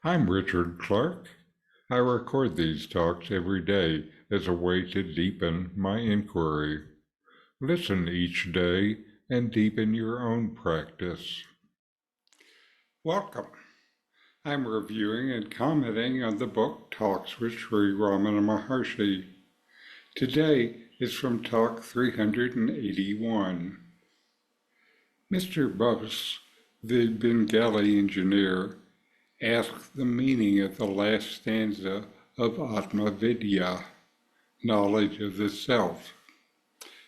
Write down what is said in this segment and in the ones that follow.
I'm Richard Clarke. I record these talks every day as a way to deepen my inquiry. Listen each day and deepen your own practice. Welcome. I'm reviewing and commenting on the book Talks with Sri Ramana Maharshi. Today is from Talk 381. Mr. Bose, the Bengali engineer, asked the meaning of the last stanza of Atma Vidya, knowledge of the self.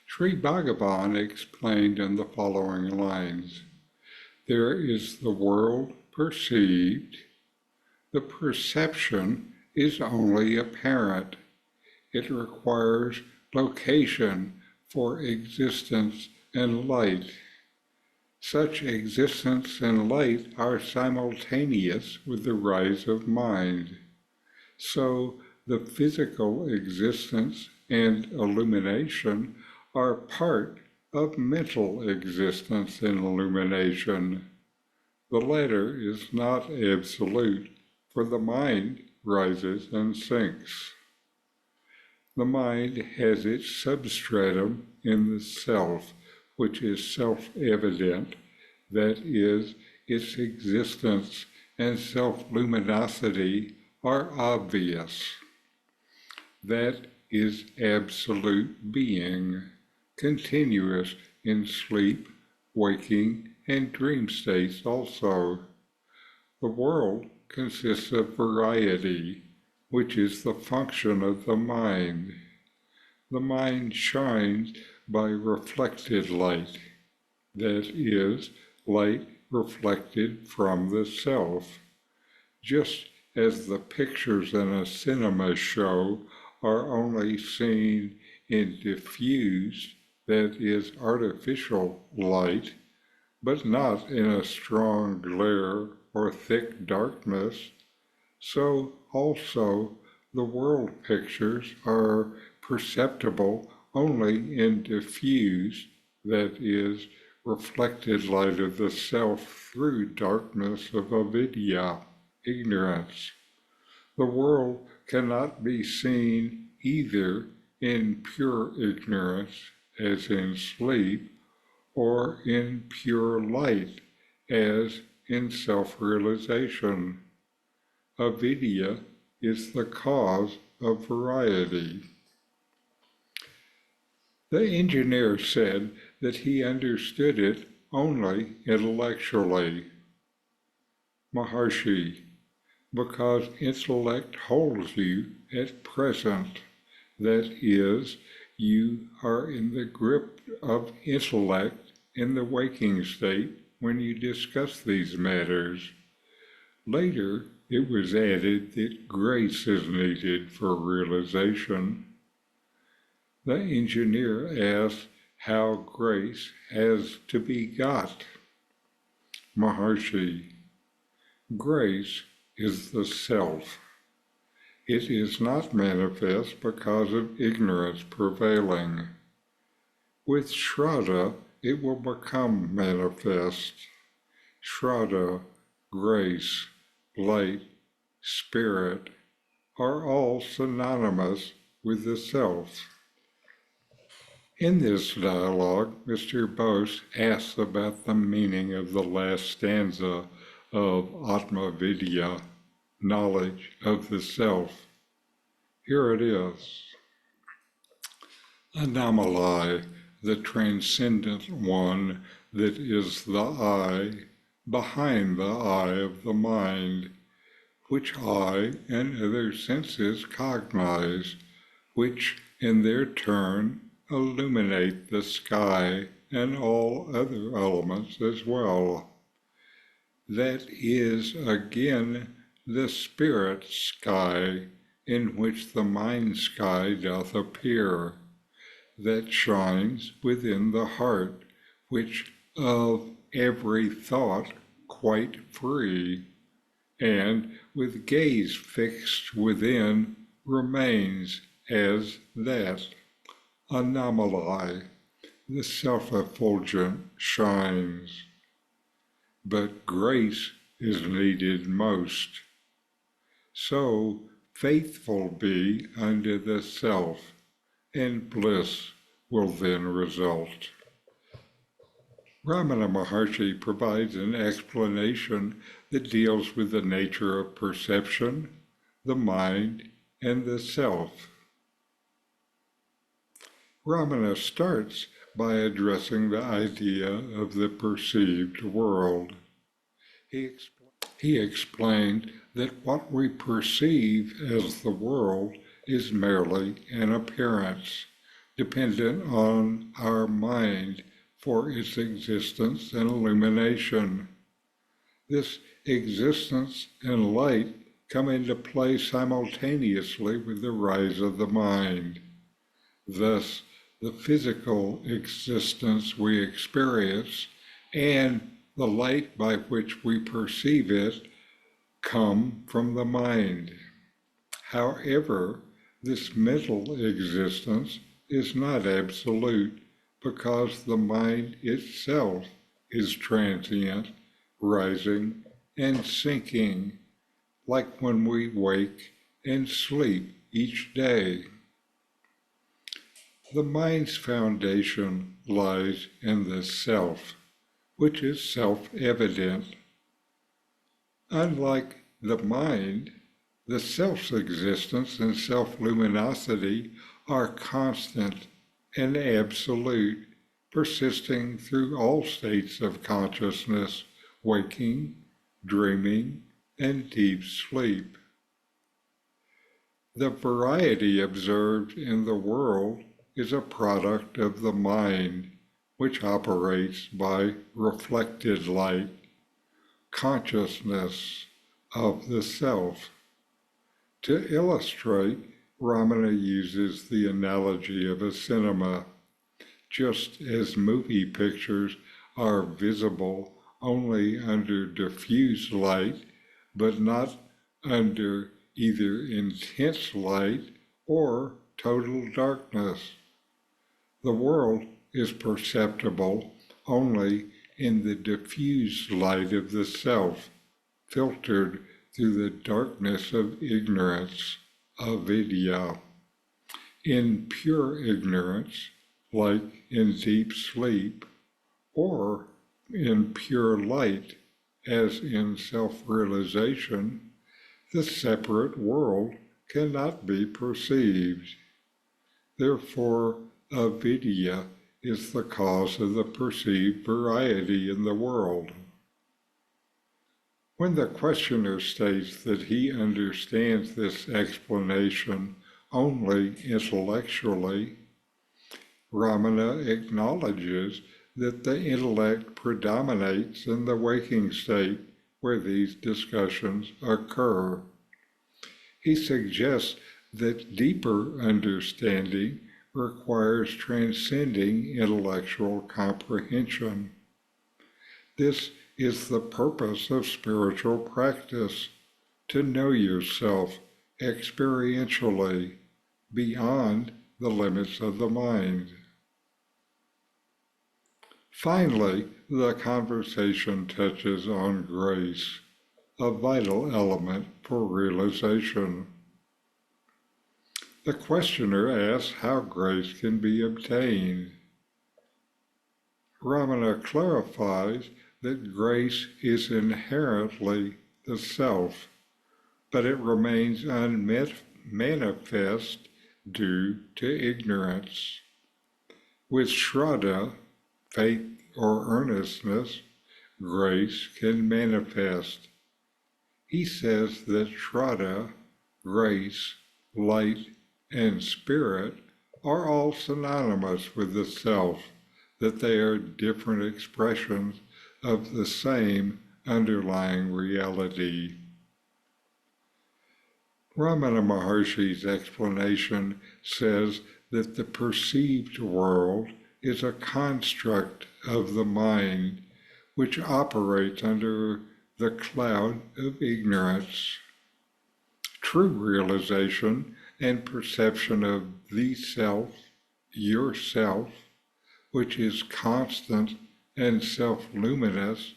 Sri Bhagavan explained in the following lines: there is the world perceived. The perception is only apparent. It requires location for existence and light. Such existence and light are simultaneous with the rise of mind. So the physical existence and illumination are part of mental existence and illumination. The latter is not absolute, for the mind rises and sinks. The mind has its substratum in the self, which is self-evident, that is, its existence and self-luminosity are obvious. That is absolute being, continuous in sleep, waking, and dream states also. The world consists of variety, which is the function of the mind. The mind shines by reflected light, that is, light reflected from the self. Just as the pictures in a cinema show are only seen in diffused, that is, artificial light, but not in a strong glare or thick darkness, so also the world pictures are perceptible only in diffused, that is, reflected light of the self through darkness of avidya, ignorance. The world cannot be seen either in pure ignorance, as in sleep, or in pure light, as in self-realization. Avidya is the cause of variety. The engineer said that he understood it only intellectually. Maharshi, because intellect holds you at present, that is, you are in the grip of intellect in the waking state when you discuss these matters. Later, it was added that grace is needed for realization. The engineer asked how grace has to be got. Maharshi, grace is the self. It is not manifest because of ignorance prevailing. With Shraddha, it will become manifest. Shraddha, grace, light, spirit are all synonymous with the self. In this dialogue, Mr. Bose asks about the meaning of the last stanza of Atma Vidya, knowledge of the self. Here it is. Anomaly, the transcendent one that is the I, behind the eye of the mind, which I and other senses cognize, which in their turn illuminate the sky and all other elements as well. That is again the spirit sky, in which the mind sky doth appear, that shines within the heart, which of every thought quite free, and with gaze fixed within remains as that. Anomaly, the self-effulgent shines. But grace is needed most. So faithful be unto the self, and bliss will then result. Ramana Maharshi provides an explanation that deals with the nature of perception, the mind, and the self. Ramana starts by addressing the idea of the perceived world. He explained that what we perceive as the world is merely an appearance, dependent on our mind for its existence and illumination. This existence and light come into play simultaneously with the rise of the mind. Thus, the physical existence we experience and the light by which we perceive it come from the mind. However, this mental existence is not absolute, because the mind itself is transient, rising and sinking, like when we wake and sleep each day. The mind's foundation lies in the self, which is self-evident. Unlike the mind, the self's existence and self-luminosity are constant and absolute, persisting through all states of consciousness, waking, dreaming, and deep sleep. The variety observed in the world is a product of the mind, which operates by reflected light, consciousness of the self. To illustrate, Ramana uses the analogy of a cinema. Just as movie pictures are visible only under diffuse light, but not under either intense light or total darkness. The world is perceptible only in the diffuse light of the self, filtered through the darkness of ignorance, avidya. In pure ignorance, like in deep sleep, or in pure light, as in self-realization, the separate world cannot be perceived. Therefore, avidya is the cause of the perceived variety in the world. When the questioner states that he understands this explanation only intellectually, Ramana acknowledges that the intellect predominates in the waking state where these discussions occur. He suggests that deeper understanding requires transcending intellectual comprehension. This is the purpose of spiritual practice, to know yourself experientially beyond the limits of the mind. Finally, the conversation touches on grace, a vital element for realization. The questioner asks how grace can be obtained. Ramana clarifies that grace is inherently the self, but it remains unmanifest due to ignorance. With shraddha, faith or earnestness, grace can manifest. He says that shraddha, grace, light, and spirit are all synonymous with the self, that they are different expressions of the same underlying reality. Ramana Maharshi's explanation says that the perceived world is a construct of the mind, which operates under the cloud of ignorance. True realization and perception of the self, yourself, which is constant and self-luminous,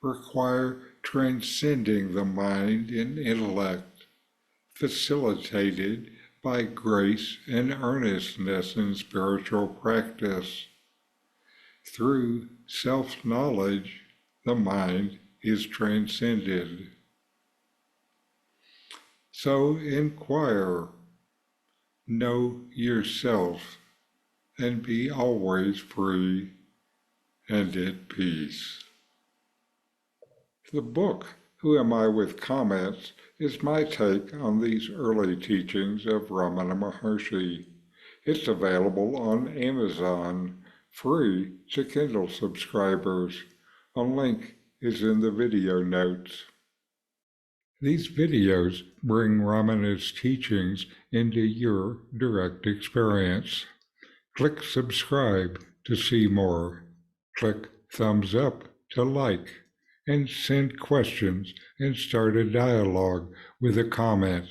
require transcending the mind and intellect. facilitated by grace and earnestness in spiritual practice. Through self-knowledge, the mind is transcended. So inquire, know yourself, and be always free and at peace. The book, Who Am I with Comments, is my take on these early teachings of Ramana Maharshi. It's available on Amazon, free to Kindle subscribers. A link is in the video notes. These videos bring Ramana's teachings into your direct experience. Click subscribe to see more. Click thumbs up to like, and send questions and start a dialogue with a comment